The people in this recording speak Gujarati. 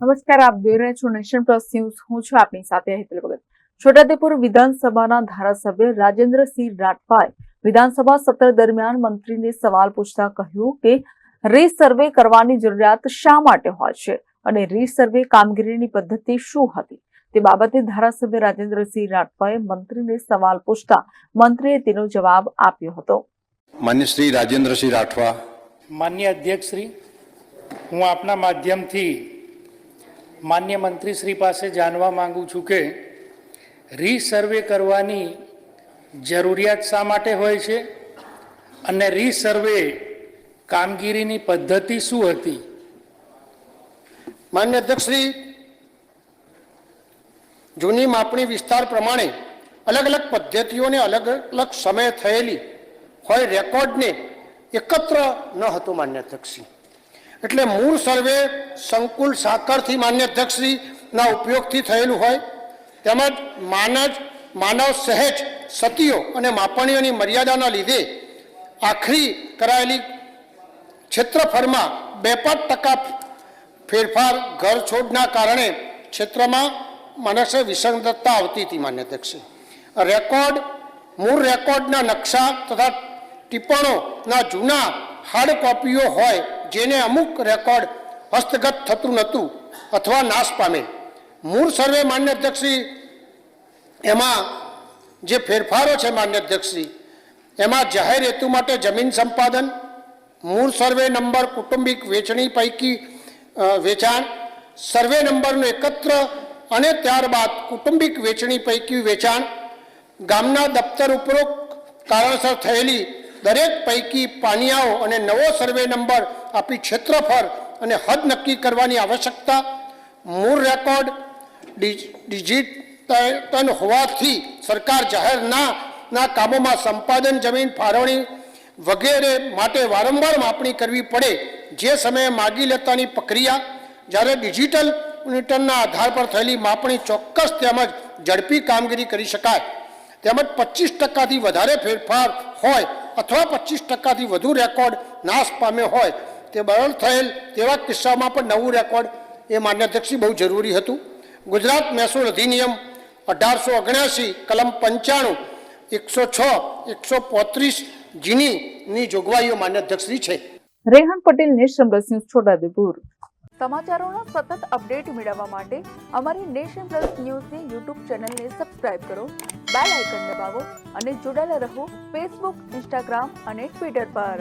નમસ્કાર, આપ જોઈ રહ્યા છો નેશન પ્લસ ન્યૂઝ। હું છું આપની સાથે હેતલ ભગત। છોટાઉદેપુર વિધાનસભાના ધારાસભ્ય રાજેન્દ્રસિંહ રાઠવાએ વિધાનસભા સત્ર દરમિયાન મંત્રીને સવાલ પૂછતા કહ્યું કે રીસર્વે કરવાની જરૂરિયાત શા માટે હોય છે અને રીસર્વે કામગીરીની પદ્ધતિ શું હતી તે બાબતે ધારાસભ્ય રાજેન્દ્રસિંહ રાઠવાએ મંત્રીને સવાલ પૂછતા મંત્રીએ તેનો જવાબ આપ્યો હતો। માન્ય શ્રી રાજેન્દ્રસિંહ રાઠવા। માન્ય અધ્યક્ષ શ્રી, હું આપના માધ્યમથી માન્ય મંત્રી શ્રી પાસે જાણવા માંગુ છું કે રીસર્વે કરવાની જરૂરિયાત શા માટે હોય છે અને રીસર્વે કામગીરીની પદ્ધતિ શું હતી। માન્ય અધ્યક્ષ શ્રી, જૂની માપણી વિસ્તાર પ્રમાણે અલગ અલગ પદ્ધતિઓને અલગ અલગ સમયે થયેલી હોય રેકોર્ડને એકત્ર ન હતો માન્ય અધ્યક્ષશ્રી। એટલે મૂળ સર્વે સંકુલ સાકરથી માન્ય અધ્યક્ષશ્રીના ઉપયોગથી થયેલું હોય તેમજ માનવ સહેજ સતીઓ અને માપણીઓની મર્યાદાના લીધે આખરી કરાયેલી ક્ષેત્રફળમાં 2-5% ફેરફાર ઘર છોડના કારણે ક્ષેત્રમાં માનસે વિસંગતતા આવતી હતી માન્ય અધ્યક્ષશ્રી। રેકોર્ડ મૂળ રેકોર્ડના નકશા તથા ટિપ્પણોના જૂના હાર્ડ કોપીઓ હોય જેને અમુક રેકોર્ડ હસ્તગત થતું નહોતું અથવા નાશ પામેલ। મૂળ સર્વે માન્ય અધ્યક્ષશ્રી એમાં જે ફેરફારો છે માન્ય અધ્યક્ષશ્રી એમાં જાહેર હેતુ માટે જમીન સંપાદન, મૂળ સર્વે નંબર કુટુંબિક વેચણી પૈકી વેચાણ, સર્વે નંબરનું એકત્ર અને ત્યારબાદ કુટુંબિક વેચણી પૈકી વેચાણ, ગામના દફતર ઉપરોક્ત કારણસર થયેલી દરેક પૈકી પાનિયાઓ અને નવો સર્વે નંબર આપી ક્ષેત્રફળ અને હદ નક્કી કરવાની આવશ્યકતા, મૂળ રેકોર્ડ ડિજિટલ હોવાથી સરકાર જાહેરના કામોમાં સંપાદન, જમીન ફાળવણી વગેરે માટે વારંવાર માપણી કરવી પડે જે સમયે માગી લેતાની પ્રક્રિયા, જ્યારે ડિજિટલ મોનિટરના આધાર પર થયેલી માપણી ચોક્કસ તેમજ ઝડપી કામગીરી કરી શકાય, તેમજ 25%થી વધારે ફેરફાર હોય અથવા 25%થી વધુ રેકોર્ડ નાશ પામ્યો હોય તે બદલ થયેલ તેવા કિસ્સામાં પણ નવું રેકોર્ડ એ માન્ય અધ્યક્ષશ્રી બહુ જરૂરી હતું। ગુજરાત મહેસૂલ અધિનિયમ 1879 કલમ 95, 106, 135 જીની જોગવાઈઓ માન્ય અધ્યક્ષશ્રી છે। Rehan Patel, nation plus news, Chhotaudepur. સમાચારોના સતત અપડેટ મેળવવા માટે અમારી નેશન પ્લસ ન્યૂઝની યુટ્યુબ ચેનલને સબસ્ક્રાઇબ કરો, બેલ આઇકન દબાવો અને જોડાયેલા રહો ફેસબુક, ઇન્સ્ટાગ્રામ અને ટ્વિટર પર।